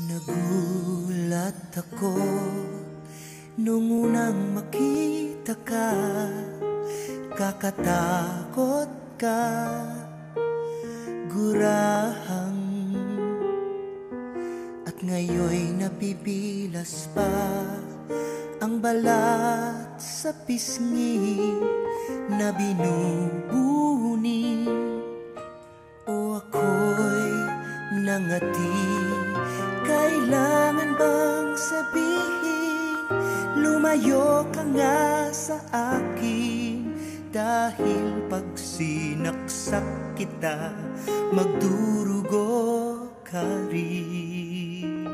Nagulat ako nung unang makita ka, kakatakot ka, gurahang, at ngayoy napipilas pa ang balat sa pisngi na binubuni. O ako'y nangati, kailangan bang sabihin, lumayo ka nga sa akin, dahil pag sinaksak kita, magdurugo ka rin.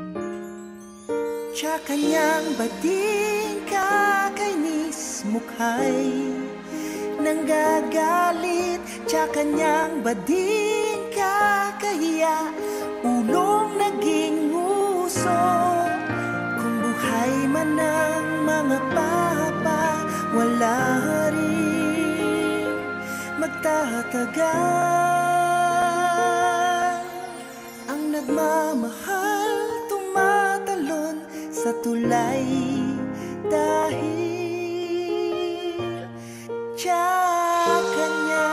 Tsaka niyang bading kakainis, mukha'y nanggagalit. Tsaka niyang bading kakahiya, ulong naging uso. Kung buhay man ang mga papa, wala rin magtatagal. Ang nagmamahal tumatalon sa tulay dahil tsaka niya.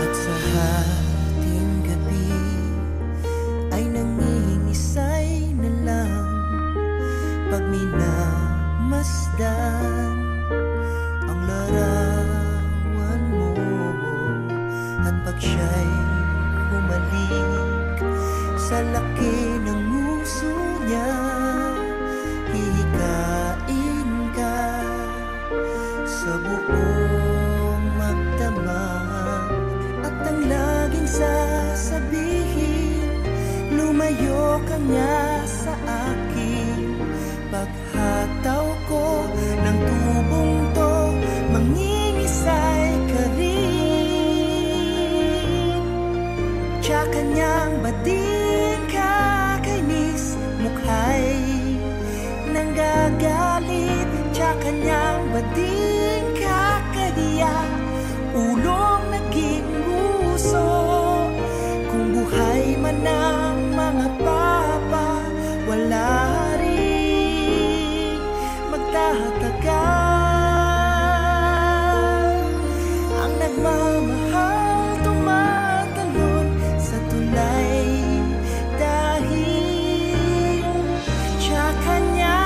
At sa hating gabi ay nangingisay na lang pag minamasdan ang larawan mo, at pag siya'y humalik sa laki ng nguso niya, hihikain ka sa buong magdamag. At ang laging sasabihin, lumayo ka nga sa akin. Paghataw ko ng tubong to, mangingisay ka rin. Tsaka niyang bading kakainis, mukha'y nanggagalit. Tsaka niyang bading kakahiya, ulong naging uso. Kung buhay man ang mga papa, wala rin magtatagal. Ang nagmamahal tumatalon sa tulay dahil tsaka niya.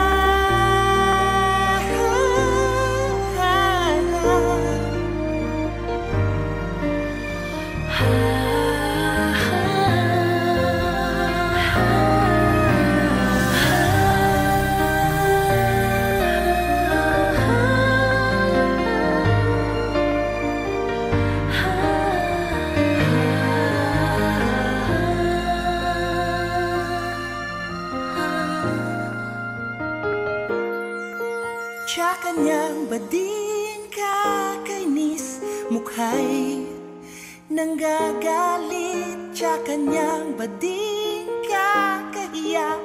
Tsaka niyang bading kakainis, mukha'y nanggagalit. Tsaka niyang bading kakahiya,